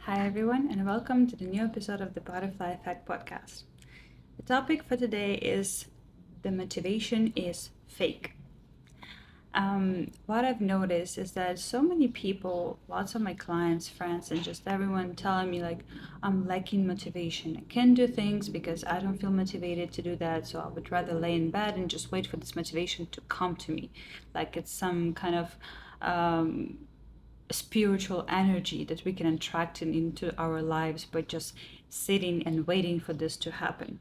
Hi, everyone, and welcome to the new episode of the Butterfly Effect podcast. The topic for today is the motivation is fake. What I've noticed is that so many people, lots of my clients, friends, and just everyone telling me, like, I'm lacking motivation. I can't do things because I don't feel motivated to do that. So I would rather lay in bed and just wait for this motivation to come to me. Like it's some kind of spiritual energy that we can attract into our lives by just sitting and waiting for this to happen.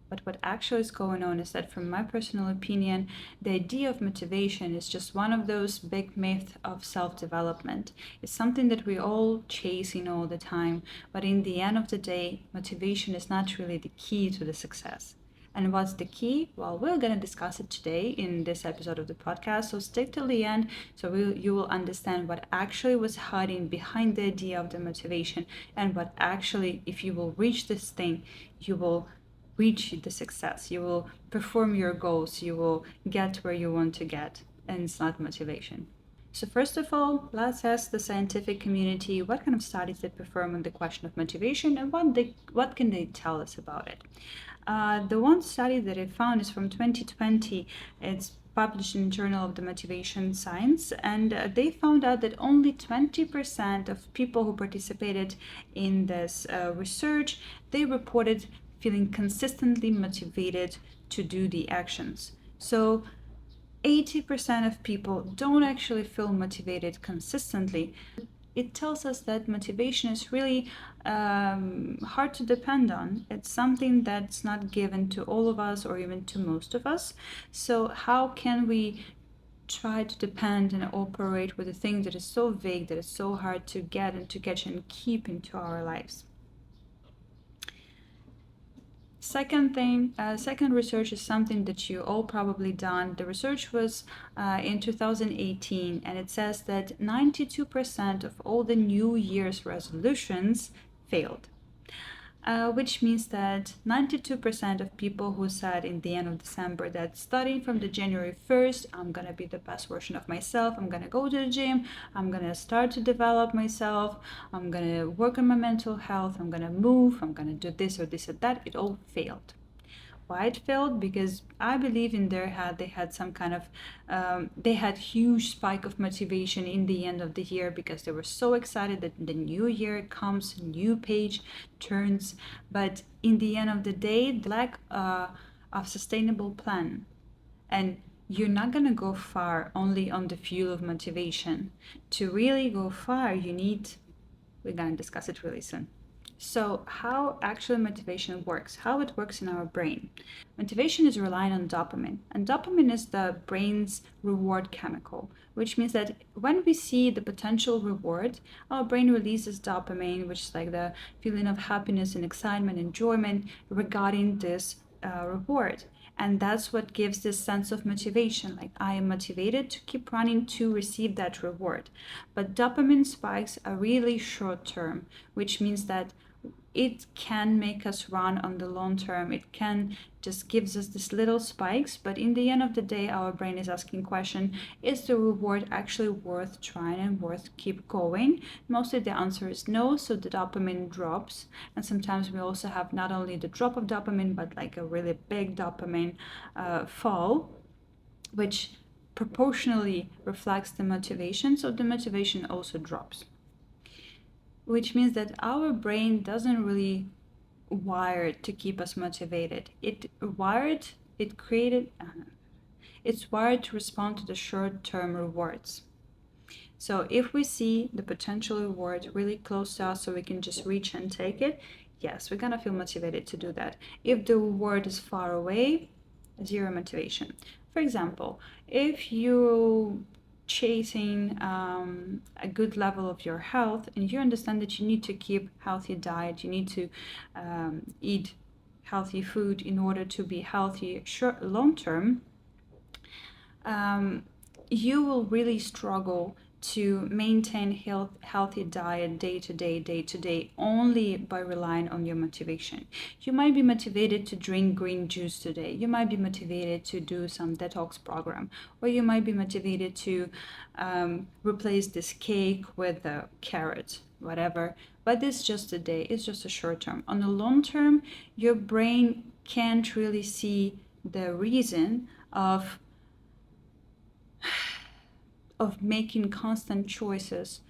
But what actually is going on is that, from my personal opinion, the idea of motivation is just one of those big myths of self development. It's something that we're all chasing all the time, but in the end of the day, motivation is not really the key to the success. And what's the key? Well, we're going to discuss it today in this episode of the podcast. So stick till the end so you will understand what actually was hiding behind the idea of the motivation and what actually, if you will reach this thing, you will reach the success. You will perform your goals. You will get where you want to get. And it's not motivation. So first of all, let's ask the scientific community what kind of studies they perform on the question of motivation and what can they tell us about it. The one study that I found is from 2020. It's published in Journal of the Motivation Science, and they found out that only 20% of people who participated in this research, they reported feeling consistently motivated to do the actions. So 80% of people don't actually feel motivated consistently. It tells us that motivation is really hard to depend on. It's something that's not given to all of us or even to most of us. So how can we try to depend and operate with a thing that is so vague, that is so hard to get and to catch and keep into our lives? Second research is something that you all probably done. The research was in 2018, and it says that 92% of all the New Year's resolutions failed. Which means that 92% of people who said in the end of December that starting from the January 1st, I'm gonna be the best version of myself, I'm gonna go to the gym, I'm gonna start to develop myself, I'm gonna work on my mental health, I'm gonna move, I'm gonna do this or this or that, it all failed. Why it failed? Because I believe in their head they had some kind of they had huge spike of motivation in the end of the year because they were so excited that the new year comes, new page turns. But in the end of the day, the lack of sustainable plan, and you're not going to go far only on the fuel of motivation. To really go far, we're going to discuss it really soon. So, how actual motivation works, how it works in our brain. Motivation is relying on dopamine, and dopamine is the brain's reward chemical, which means that when we see the potential reward, our brain releases dopamine, which is like the feeling of happiness and excitement, enjoyment regarding this reward. And that's what gives this sense of motivation. Like, I am motivated to keep running to receive that reward. But dopamine spikes are really short term, which means that it can make us run on the long term. It can just gives us these little spikes, but in the end of the day, our brain is asking question, is the reward actually worth trying and worth keep going? Mostly the answer is no, so the dopamine drops. And sometimes we also have not only the drop of dopamine, but like a really big dopamine fall, which proportionally reflects the motivation, so the motivation also drops, which means that our brain doesn't really wired to keep us motivated. It's wired to respond to the short-term rewards. So if we see the potential reward really close to us so we can just reach and take it, yes, we're gonna feel motivated to do that. If the reward is far away, zero motivation. For example, if you chasing a good level of your health and you understand that you need to keep healthy diet, you need to eat healthy food in order to be healthy short long term, you will really struggle to maintain healthy diet day to day only by relying on your motivation. You might be motivated to drink green juice today. You might be motivated to do some detox program, or you might be motivated to replace this cake with a carrot, whatever. but it's just a day, it's just a short term. On the long term, your brain can't really see the reason of making constant choices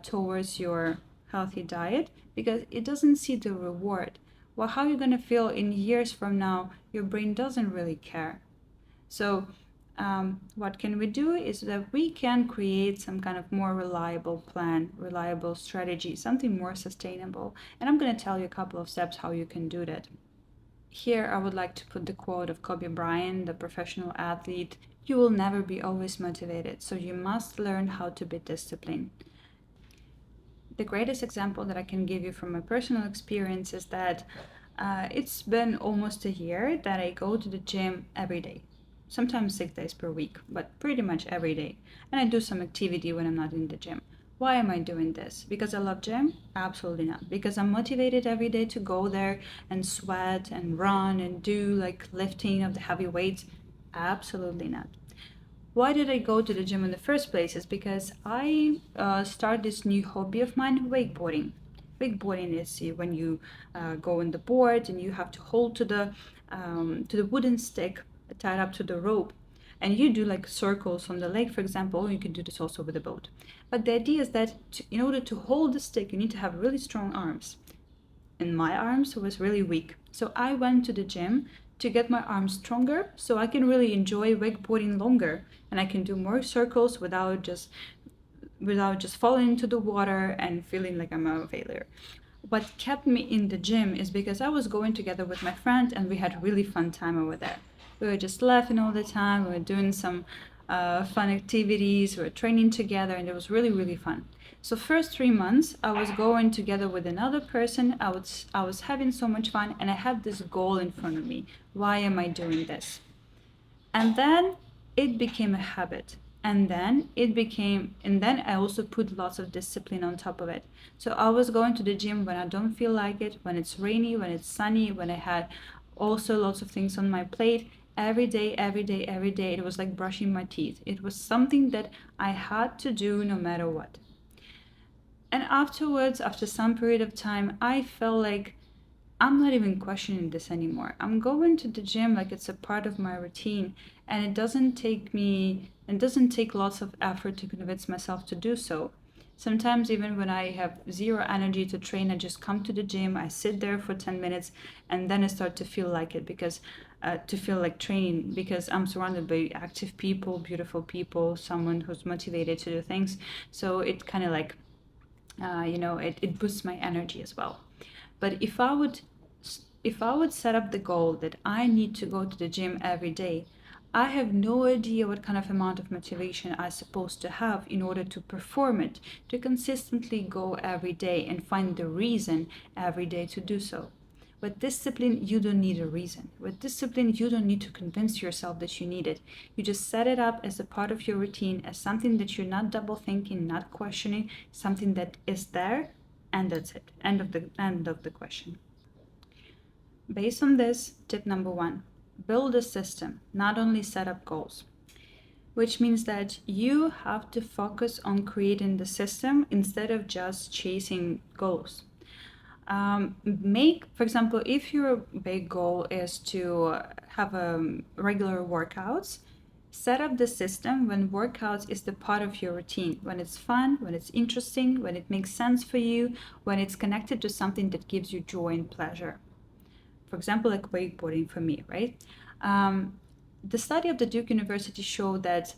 towards your healthy diet, because it doesn't see the reward. Well, how you're going to feel in years from now, your brain doesn't really care. So what can we do is that we can create some kind of more reliable plan, reliable strategy, something more sustainable. And I'm going to tell you a couple of steps how you can do that. Here, I would like to put the quote of Kobe Bryant, the professional athlete: "You will never be always motivated, so you must learn how to be disciplined." The greatest example that I can give you from my personal experience is that it's been almost a year that I go to the gym every day, sometimes 6 days per week, but pretty much every day. And I do some activity when I'm not in the gym. Why am I doing this? Because I love gym? Absolutely not. Because I'm motivated every day to go there and sweat and run and do like lifting of the heavy weights? Absolutely not. Why did I go to the gym in the first place? Is because I started this new hobby of mine, wakeboarding. Wakeboarding is when you go on the board and you have to hold to the wooden stick tied up to the rope, and you do like circles on the lake, for example. Or you can do this also with a boat. But the idea is that in order to hold the stick, you need to have really strong arms, and my arms was really weak. So I went to the gym to get my arms stronger so I can really enjoy wakeboarding longer, and I can do more circles without just falling into the water and feeling like I'm a failure. What kept me in the gym is because I was going together with my friend and we had really fun time over there. We were just laughing all the time. We were doing some fun activities. We were training together, and it was really, really fun. So first 3 months, I was going together with another person. I was having so much fun, and I had this goal in front of me. Why am I doing this? And then it became a habit. And then I also put lots of discipline on top of it. So I was going to the gym when I don't feel like it, when it's rainy, when it's sunny, when I had also lots of things on my plate. Every day, every day, every day. It was like brushing my teeth. It was something that I had to do no matter what. And afterwards, after some period of time, I felt like I'm not even questioning this anymore. I'm going to the gym like it's a part of my routine, and it doesn't take lots of effort to convince myself to do so. Sometimes, even when I have zero energy to train, I just come to the gym, I sit there for 10 minutes, and then I start to feel like it to feel like training, because I'm surrounded by active people, beautiful people, someone who's motivated to do things. So it kind of like, it boosts my energy as well. But if I would set up the goal that I need to go to the gym every day, I have no idea what kind of amount of motivation I'm supposed to have in order to perform it, to consistently go every day and find the reason every day to do so. With discipline, you don't need a reason. With discipline, you don't need to convince yourself that you need it. You just set it up as a part of your routine, as something that you're not double thinking, not questioning, something that is there, and that's it. End of the question. Based on this, tip number 1: build a system, not only set up goals. Which means that you have to focus on creating the system instead of just chasing goals. For example, if your big goal is to have regular workouts, set up the system when workouts is the part of your routine, when it's fun, when it's interesting, when it makes sense for you, when it's connected to something that gives you joy and pleasure. For example, like wakeboarding for me, right? The study of the Duke University showed that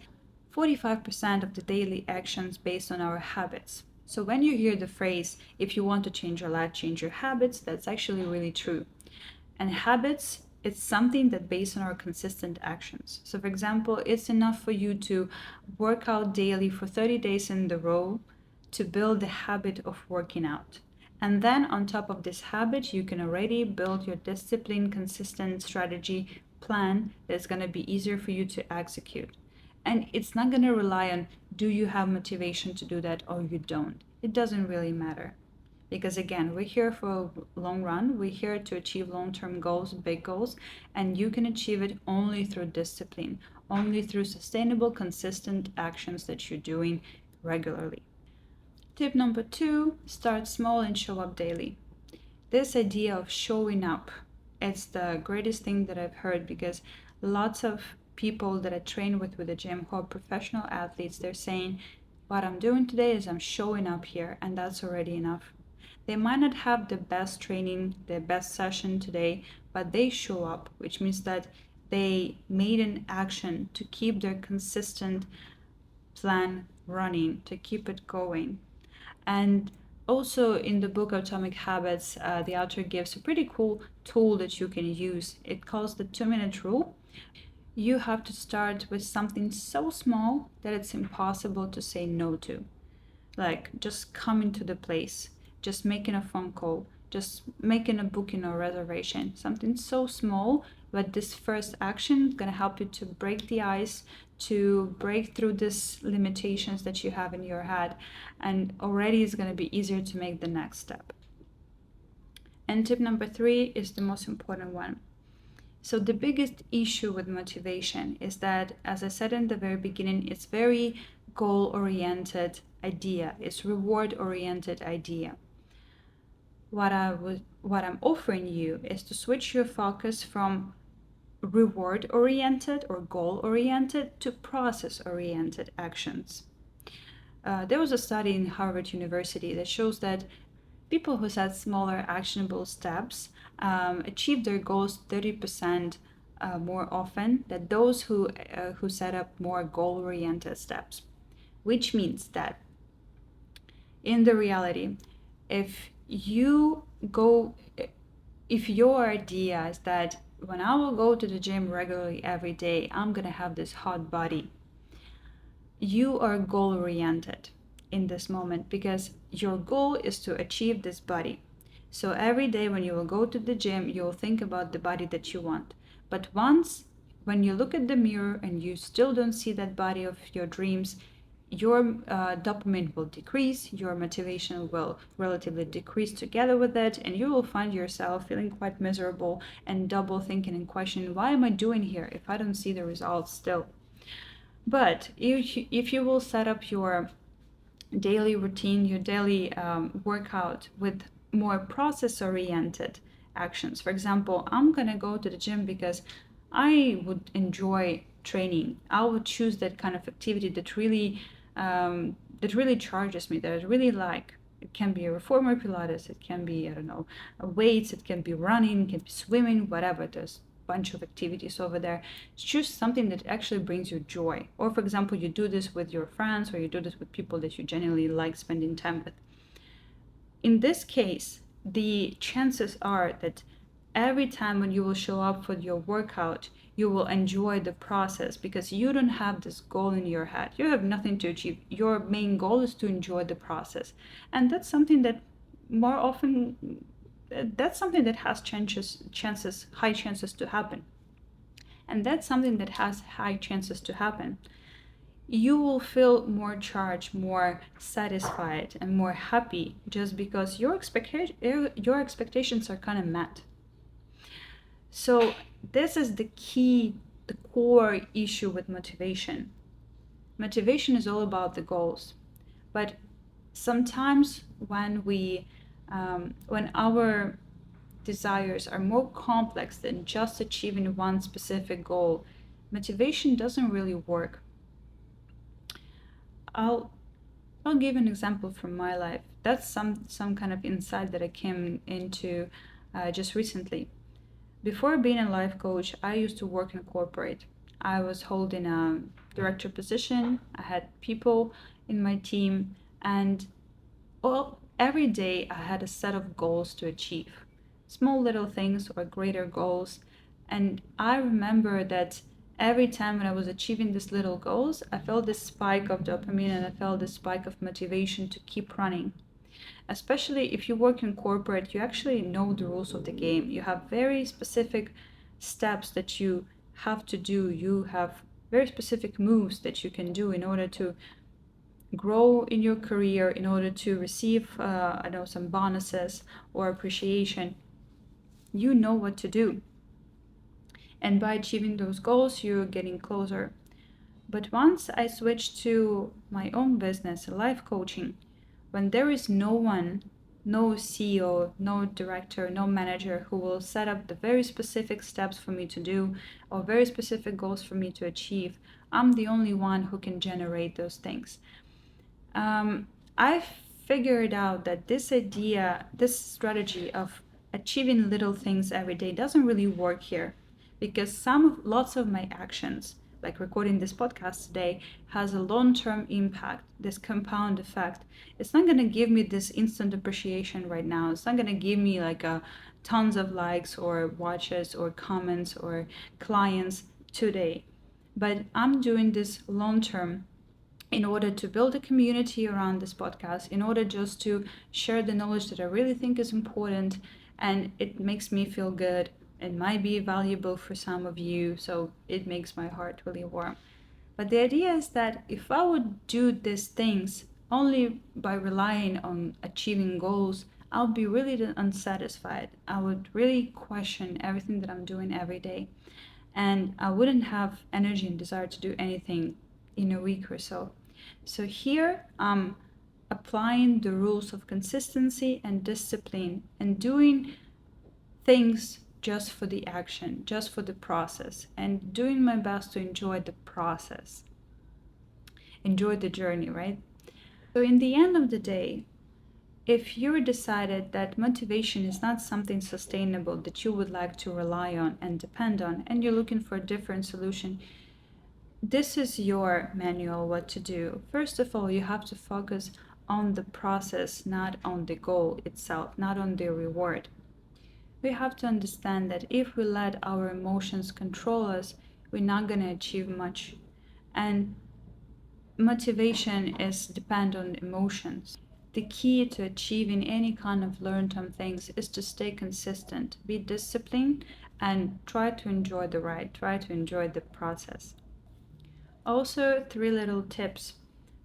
45% of the daily actions based on our habits. So when you hear the phrase, if you want to change your life, change your habits, that's actually really true. And habits, it's something that based on our consistent actions. So for example, it's enough for you to work out daily for 30 days in a row to build the habit of working out. And then on top of this habit, you can already build your disciplined, consistent strategy plan that's going to be easier for you to execute. And it's not going to rely on, do you have motivation to do that or you don't? It doesn't really matter. Because again, we're here for a long run. We're here to achieve long-term goals, big goals, and you can achieve it only through discipline, only through sustainable, consistent actions that you're doing regularly. Tip number 2, start small and show up daily. This idea of showing up, it's the greatest thing that I've heard, because lots of people that I train with the gym who are professional athletes, they're saying, what I'm doing today is I'm showing up here, and that's already enough. They might not have the best training, the best session today, but they show up, which means that they made an action to keep their consistent plan running, to keep it going. And also in the book Atomic Habits, the author gives a pretty cool tool that you can use. It calls the 2-minute rule. You have to start with something so small that it's impossible to say no to. Like just coming to the place, just making a phone call, just making a booking or reservation. Something so small, but this first action is going to help you to break the ice, to break through these limitations that you have in your head, and already it's going to be easier to make the next step. And tip number 3 is the most important one. So the biggest issue with motivation is that, as I said in the very beginning, it's very goal-oriented idea. It's reward-oriented idea. What I'm offering you is to switch your focus from reward-oriented or goal-oriented to process-oriented actions. There was a study in Harvard University that shows that people who set smaller actionable steps achieve their goals 30% more often than those who set up more goal-oriented steps. Which means that in the reality, if your idea is that when I will go to the gym regularly every day, I'm gonna have this hot body, you are goal-oriented in this moment because your goal is to achieve this body. So every day when you will go to the gym, you'll think about the body that you want. But when you look at the mirror and you still don't see that body of your dreams, your dopamine will decrease, your motivation will relatively decrease together with it, and you will find yourself feeling quite miserable and double thinking and questioning, why am I doing here if I don't see the results still? But if you will set up your daily routine, your daily workout with more process-oriented actions. For example, I'm gonna go to the gym because I would enjoy training. I would choose that kind of activity that really charges me, that I really like. It can be a reformer Pilates, it can be, I don't know, weights, it can be running, it can be swimming, whatever. There's bunch of activities over there. Choose something that actually brings you joy. Or for example, you do this with your friends, or you do this with people that you genuinely like spending time with. In this case, the chances are that every time when you will show up for your workout, you will enjoy the process because you don't have this goal in your head. You have nothing to achieve. Your main goal is to enjoy the process. And that's something that more often that's something that has high chances to happen. And that's something that has high chances to happen. You will feel more charged, more satisfied, and more happy just because your expectations are kind of met. So this is the core issue with motivation. Motivation is all about the goals, but sometimes when our desires are more complex than just achieving one specific goal, motivation doesn't really work. I'll give an example from my life. That's some kind of insight that I came into just recently. Before being a life coach, I used to work in corporate. I was holding a director position. I had people in my team, and every day I had a set of goals to achieve. Small little things or greater goals. And I remember that every time when I was achieving these little goals, I felt this spike of dopamine and I felt this spike of motivation to keep running. Especially if you work in corporate, you actually know the rules of the game. You have very specific steps that you have to do. You have very specific moves that you can do in order to grow in your career, in order to receive some bonuses or appreciation. You know what to do. And by achieving those goals, you're getting closer. But once I switched to my own business, life coaching, when there is no one, no CEO, no director, no manager who will set up the very specific steps for me to do or very specific goals for me to achieve, I'm the only one who can generate those things. I figured out that this idea, this strategy of achieving little things every day doesn't really work here, because lots of my actions, like recording this podcast today, has a long-term impact, this compound effect. It's not going to give me this instant appreciation right now. It's not going to give me like a tons of likes or watches or comments or clients today. But I'm doing this long-term in order to build a community around this podcast, in order just to share the knowledge that I really think is important, and it makes me feel good. It might be valuable for some of you, so it makes my heart really warm. But the idea is that if I would do these things only by relying on achieving goals, I'll be really unsatisfied. I would really question everything that I'm doing every day, and I wouldn't have energy and desire to do anything in a week or so. So here I'm applying the rules of consistency and discipline and doing things just for the action, just for the process, and doing my best to enjoy the process, enjoy the journey, right? So in the end of the day, if you decided that motivation is not something sustainable that you would like to rely on and depend on, and you're looking for a different solution, this is your manual what to do. First of all, you have to focus on the process, not on the goal itself, not on the reward. We have to understand that if we let our emotions control us, we're not going to achieve much. And motivation is depend on emotions. The key to achieving any kind of long-term things is to stay consistent, be disciplined, and try to enjoy the ride, try to enjoy the process. Also, 3 little tips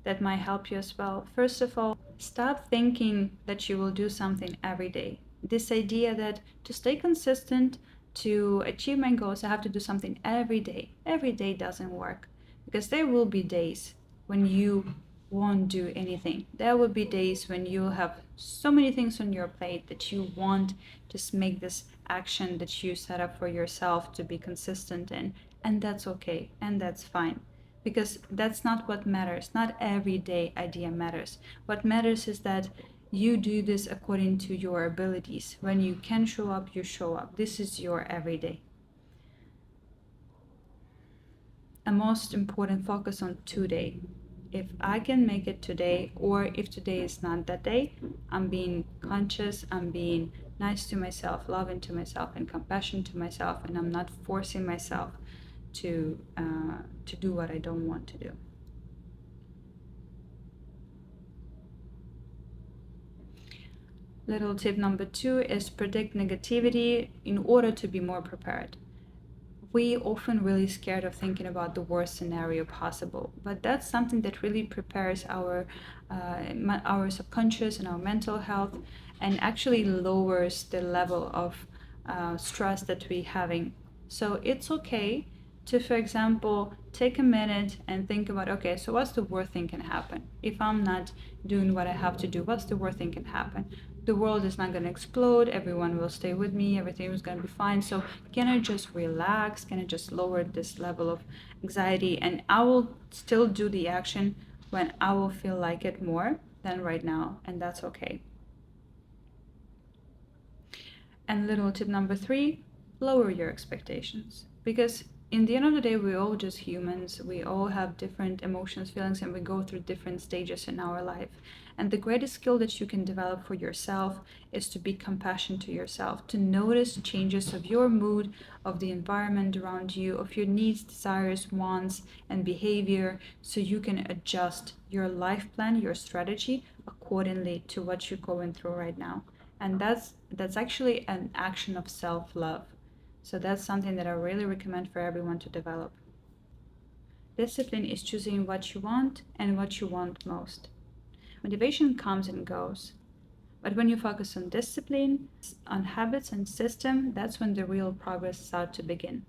that might help you as well. First of all, stop thinking that you will do something every day. This idea that to stay consistent, to achieve my goals, I have to do something every day. Every day doesn't work, because there will be days when you won't do anything. There will be days when you have so many things on your plate that you won't just make this action that you set up for yourself to be consistent in. And that's okay, and that's fine, because that's not what matters. Not everyday idea matters. What matters is that you do this according to your abilities. When you can show up, you show up. This is your everyday. A most important focus on today. If I can make it today, or if today is not that day, I'm being conscious, I'm being nice to myself, loving to myself, and compassionate to myself, and I'm not forcing myself to do what I don't want to do. Little tip number 2 is predict negativity in order to be more prepared. We often really scared of thinking about the worst scenario possible, but that's something that really prepares our subconscious and our mental health, and actually lowers the level of stress that we're having. So it's okay to, for example, take a minute and think about, okay, so what's the worst thing can happen? If I'm not doing what I have to do, what's the worst thing can happen? The world is not going to explode, everyone will stay with me, everything is going to be fine. So can I just relax? Can I just lower this level of anxiety? And I will still do the action when I will feel like it more than right now, and that's okay. And little tip number 3, lower your expectations. Because in the end of the day, we're all just humans. We all have different emotions, feelings, and we go through different stages in our life. And the greatest skill that you can develop for yourself is to be compassionate to yourself, to notice changes of your mood, of the environment around you, of your needs, desires, wants, and behavior, so you can adjust your life plan, your strategy accordingly to what you're going through right now. And that's actually an action of self-love. So that's something that I really recommend for everyone to develop. Discipline is choosing what you want and what you want most. Motivation comes and goes, but when you focus on discipline, on habits and system, that's when the real progress starts to begin.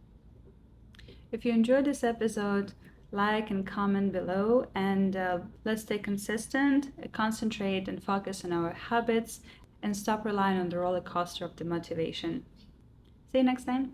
If you enjoyed this episode, like and comment below, and let's stay consistent, concentrate and focus on our habits, and stop relying on the roller coaster of the motivation. See you next time.